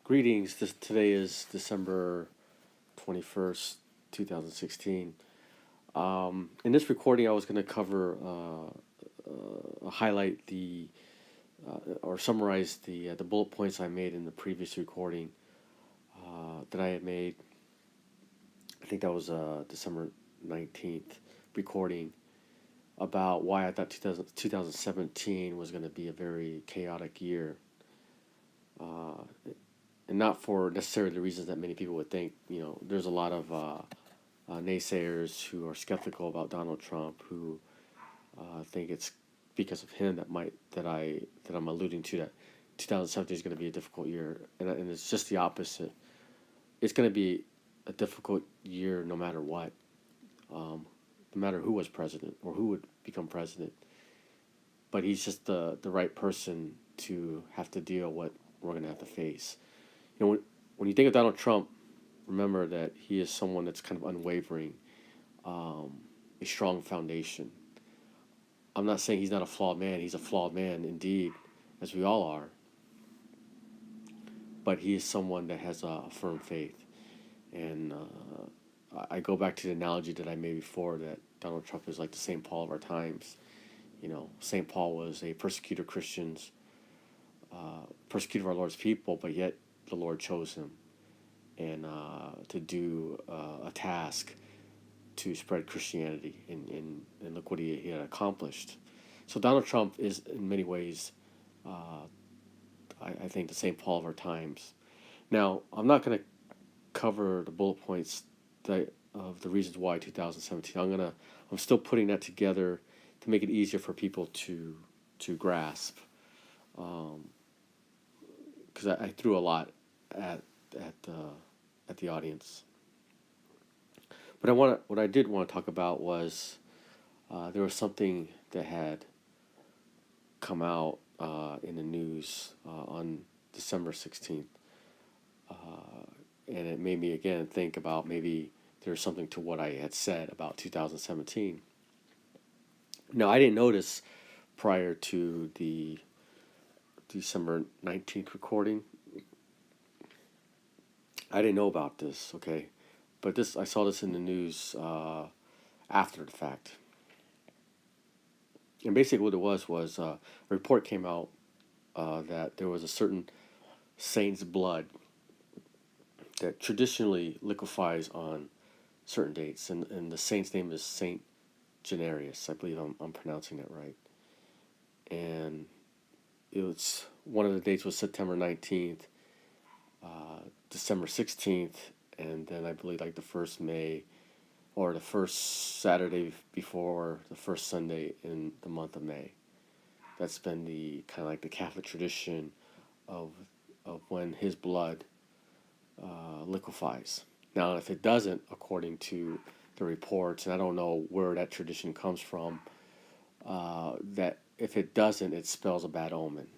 Greetings. Today is December 21st, 2016. In this recording, I was going to cover, highlight or summarize the bullet points I made in the previous recording that I had made. I think that was December 19th recording about why I thought 2017 was going to be a very chaotic year. And not for necessarily the reasons that many people would think. There's a lot of naysayers who are skeptical about Donald Trump, who think it's because of him that I'm alluding to, that 2017 is going to be a difficult year, and it's just the opposite. It's going to be a difficult year no matter what, no matter who was president or who would become president. But he's just the right person to have to deal with what we're going to have to face. When you think of Donald Trump, remember that he is someone that's kind of unwavering, a strong foundation. I'm not saying he's not a flawed man. He's a flawed man indeed, as we all are. But he is someone that has a firm faith. And I go back to the analogy that I made before, that Donald Trump is like the St. Paul of our times. St. Paul was a persecutor of Christians, persecutor of our Lord's people, but yet the Lord chose him and to do a task to spread Christianity, and look what he had accomplished. So Donald Trump is in many ways, I think, the St. Paul of our times. Now, I'm not going to cover the bullet points of the reasons why 2017. I'm still putting that together to make it easier for people to grasp, because I threw a lot at the audience. But what I did want to talk about was there was something that had come out in the news on December 16th, and it made me again think about maybe there's something to what I had said about 2017. Now, I didn't notice prior to the December 19th recording. I didn't know about this, okay? But I saw this in the news after the fact. And basically what it was a report came out that there was a certain saint's blood that traditionally liquefies on certain dates. And the saint's name is Saint Generius. I believe I'm pronouncing that right. And one of the dates was September 19th, December 16th, and then I believe like the first May, or the first Saturday before the first Sunday in the month of May. That's been the kind of like the Catholic tradition of when his blood liquefies. Now, if it doesn't, according to the reports, and I don't know where that tradition comes from, that if it doesn't, it spells a bad omen.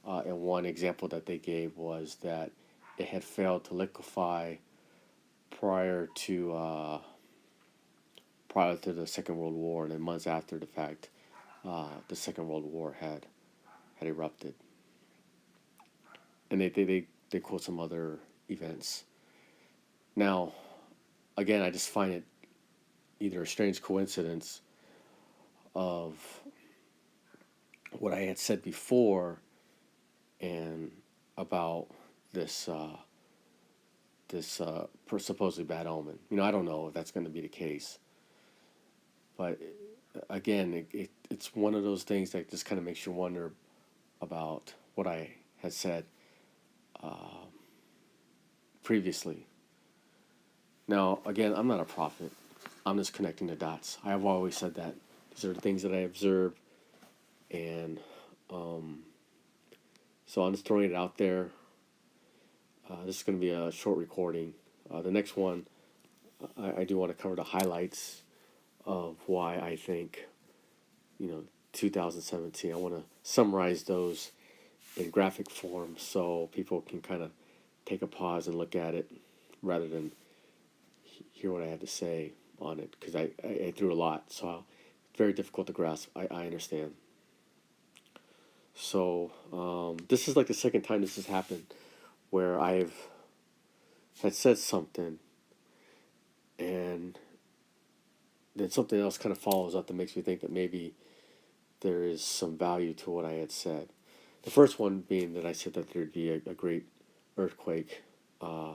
And one example that they gave was that it had failed to liquefy prior to the Second World War, and then months after the fact, the Second World War had erupted. And they quote some other events. Now, again, I just find it either a strange coincidence of what I had said before and about this supposedly bad omen. I don't know if that's going to be the case, but again, it's one of those things that just kind of makes you wonder about what I had said previously. Now, again, I'm not a prophet. I'm just connecting the dots. I have always said that. These are the things that I observe, and so I'm just throwing it out there. This is going to be a short recording. The next one, I do want to cover the highlights of why I think, 2017. I want to summarize those in graphic form so people can kind of take a pause and look at it rather than hear what I had to say on it, because I threw a lot, so it's very difficult to grasp. I understand. So this is like the second time this has happened, where I've had said something, and then something else kind of follows up that makes me think that maybe there is some value to what I had said. The first one being that I said that there'd be a great earthquake uh,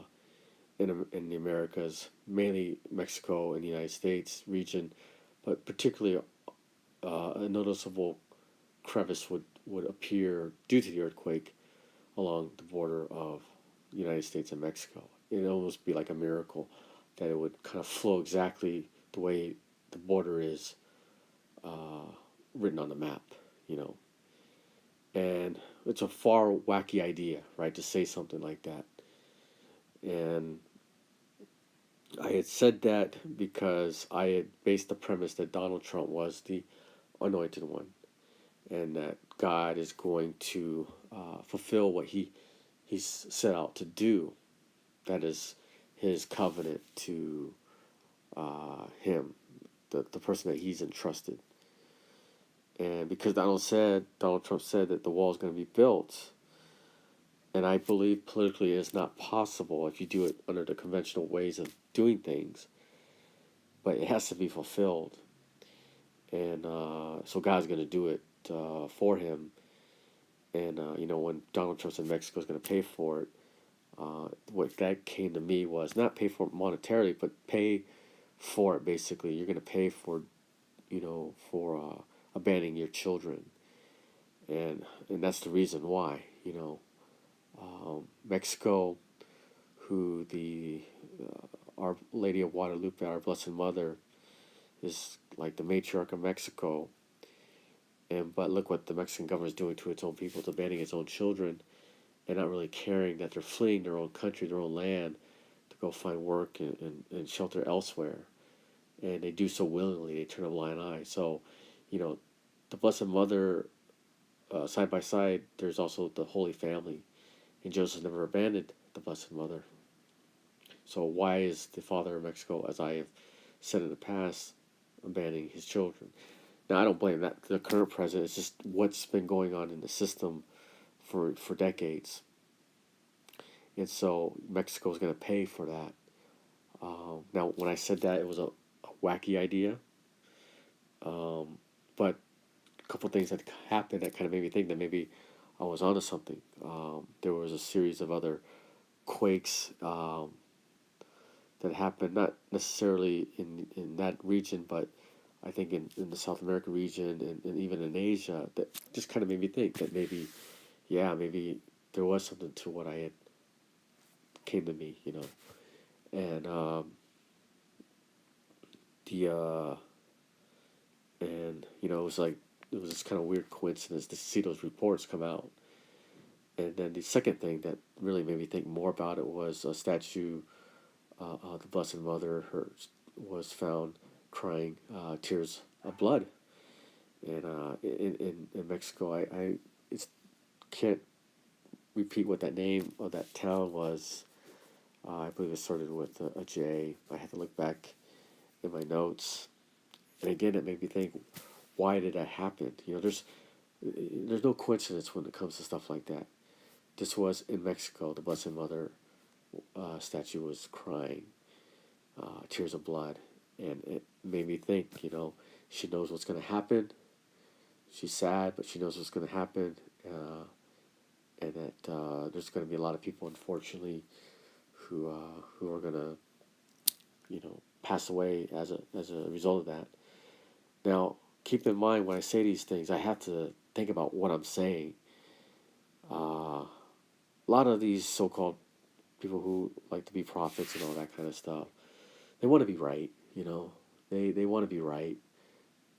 in the Americas, mainly Mexico and the United States region, but particularly a noticeable crevice would appear due to the earthquake along the border of the United States and Mexico. It'd almost be like a miracle that it would kind of flow exactly the way the border is uh, written on the map, you know. And it's a far wacky idea, right, to say something like that. And I had said that because I had based the premise that Donald Trump was the anointed one, and that God is going to fulfill what he's set out to do. That is his covenant to him, the person that he's entrusted. And because Donald Trump said that the wall is going to be built, and I believe politically it's not possible if you do it under the conventional ways of doing things, but it has to be fulfilled. And so God's going to do it for him. And, when Donald Trump said Mexico is going to pay for it, what that came to me was not pay for it monetarily, but pay for it basically. You're going to pay for, abandoning your children. And that's the reason why, Mexico, who Our Lady of Guadalupe, our Blessed Mother, is like the matriarch of Mexico. But look what the Mexican government is doing to its own people. It's abandoning its own children and not really caring that they're fleeing their own country, their own land, to go find work and shelter elsewhere. And they do so willingly. They turn a blind eye. So, the Blessed Mother, side by side, there's also the Holy Family. And Joseph never abandoned the Blessed Mother. So why is the father of Mexico, as I have said in the past, abandoning his children? Now, I don't blame that. The current president, it's just what's been going on in the system for decades. And so Mexico is going to pay for that. Now, when I said that, it was a wacky idea. But a couple things that happened that kind of made me think that maybe I was onto something. There was a series of other quakes that happened, not necessarily in that region, but I think in the South America region and even in Asia, that just kind of made me think that maybe there was something to what I had came to me, and the and it was like it was this kind of weird coincidence to see those reports come out. And then the second thing that really made me think more about it was a statue of the Blessed Mother. Her was found crying tears of blood, and in Mexico, I it's, can't repeat what that name of that town was. I believe it started with a J. I had to look back in my notes, and again, it made me think, why did that happen? There's no coincidence when it comes to stuff like that. This was in Mexico. The Blessed Mother statue was crying tears of blood, and it made me think. She knows what's going to happen. She's sad, but she knows what's going to happen, and that there's going to be a lot of people, unfortunately, who are going to, pass away as a result of that. Now, keep in mind when I say these things, I have to think about what I'm saying. A lot of these so-called people who like to be prophets and all that kind of stuff, they want to be right. They want to be right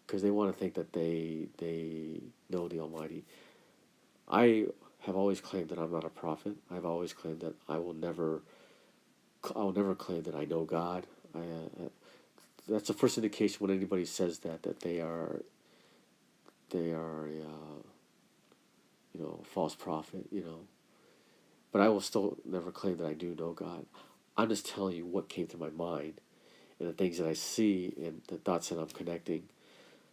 because they want to think that they know the Almighty. I have always claimed that I'm not a prophet. I've always claimed that I'll never claim that I know God. That's the first indication when anybody says that they are a false prophet. But I will still never claim that I do know God. I'm just telling you what came to my mind and the things that I see and the thoughts that I'm connecting.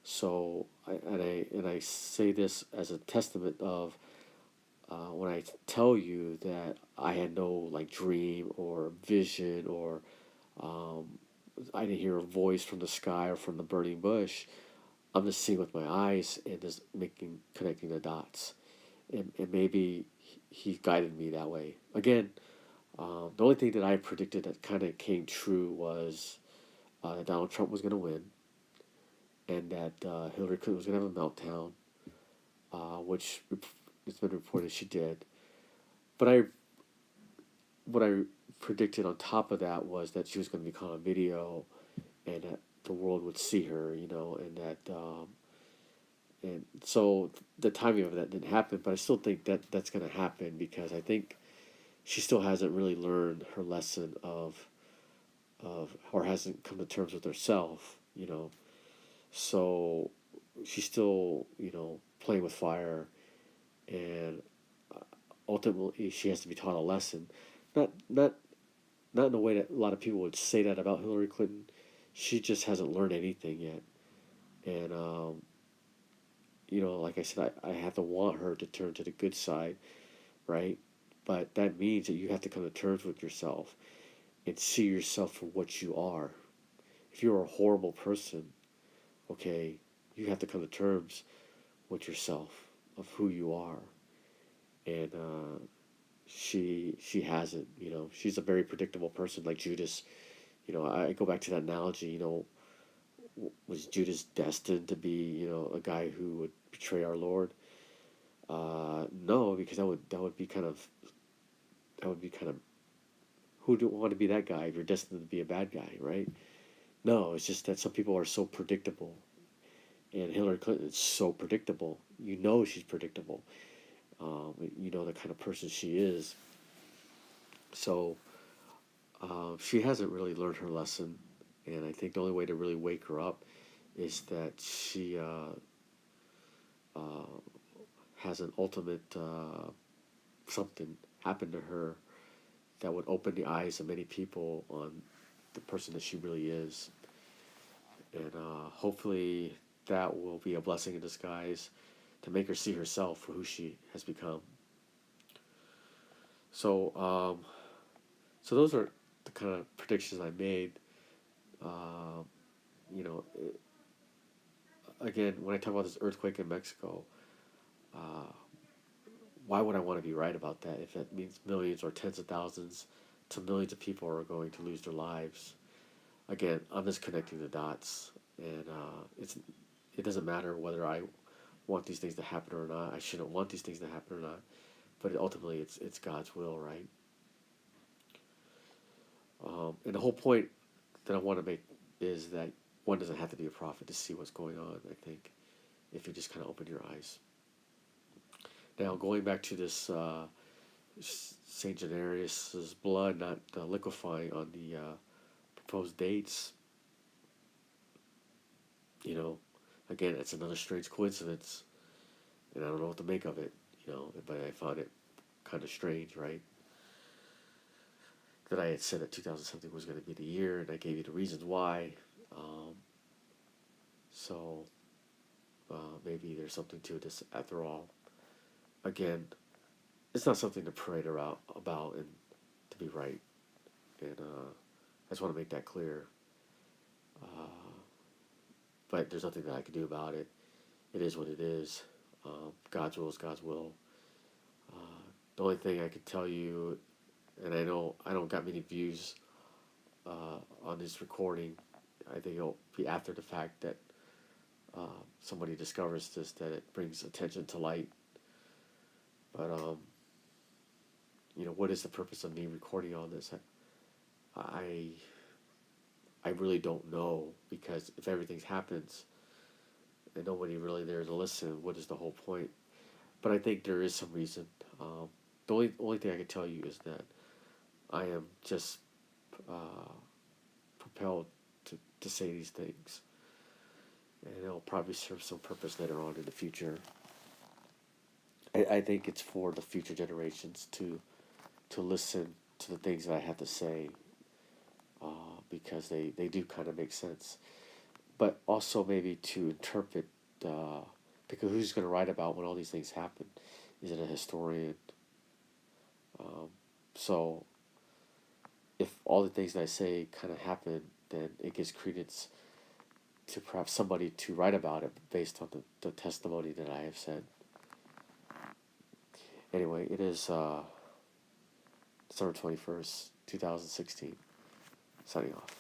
So I say this as a testament of when I tell you that I had no like dream or vision or um, I didn't hear a voice from the sky or from the burning bush. I'm just seeing with my eyes and just connecting the dots. And maybe he guided me that way. Again, the only thing that I predicted that kind of came true was that Donald Trump was going to win and that Hillary Clinton was going to have a meltdown, which it's been reported she did. But what I predicted on top of that was that she was going to be caught on video and that the world would see her, and that and so the timing of that didn't happen. But I still think that that's going to happen because I think she still hasn't really learned her lesson of or hasn't come to terms with herself. So she's still playing with fire, and ultimately she has to be taught a lesson. Not not not in a way that a lot of people would say that about Hillary Clinton. She just hasn't learned anything yet, and like I said, I have to want her to turn to the good side, right? But that means that you have to come to terms with yourself and see yourself for what you are. If you're a horrible person, okay, you have to come to terms with yourself of who you are. And she hasn't. She's a very predictable person, like Judas. I go back to that analogy. Was Judas destined to be a guy who would betray our Lord? No, because that would be kind of who do want to be that guy if you're destined to be a bad guy, right? No, it's just that some people are so predictable, and Hillary Clinton is so predictable. She's predictable. The kind of person she is. So she hasn't really learned her lesson, and I think the only way to really wake her up is that she uh, has an ultimate something happen to her that would open the eyes of many people on the person that she really is, and hopefully that will be a blessing in disguise to make her see herself for who she has become. So, so those are the kind of predictions I made. Uh, you know, Again, when I talk about this earthquake in Mexico, uh, why would I want to be right about that if that means millions or tens of thousands to millions of people are going to lose their lives? Again, I'm just connecting the dots, and it doesn't matter whether I want these things to happen or not. I shouldn't want these things to happen or not, but ultimately it's God's will, right? And the whole point that I want to make is that one doesn't have to be a prophet to see what's going on. I think if you just kind of open your eyes. Now, going back to this Saint Generius's blood not liquefying on the proposed dates, you know, again, it's another strange coincidence, and I don't know what to make of it, but I found it kind of strange, right? That I had said that 2017 was going to be the year, and I gave you the reasons why. Um, so maybe there's something to this after all. Again, it's not something to parade about and to be right, and I just want to make that clear. Uh, but there's nothing that I can do about it. It is what it is. God's will is God's will. The only thing I can tell you, and I know I don't got many views on this recording. I think it'll be after the fact that somebody discovers this, that it brings attention to light. But what is the purpose of me recording all this? I I really don't know, because if everything happens and nobody really there to listen, what is the whole point? But I think there is some reason. The only thing I can tell you is that I am just uh, propelled to say these things, and it'll probably serve some purpose later on in the future. I think it's for the future generations to listen to the things that I have to say, because they do kind of make sense. But also maybe to interpret, because who's going to write about when all these things happen? Is it a historian? Um, so if all the things that I say kind of happen, then it gives credence to perhaps somebody to write about it based on the testimony that I have said. Anyway, it is December 21st, 2016. Signing off.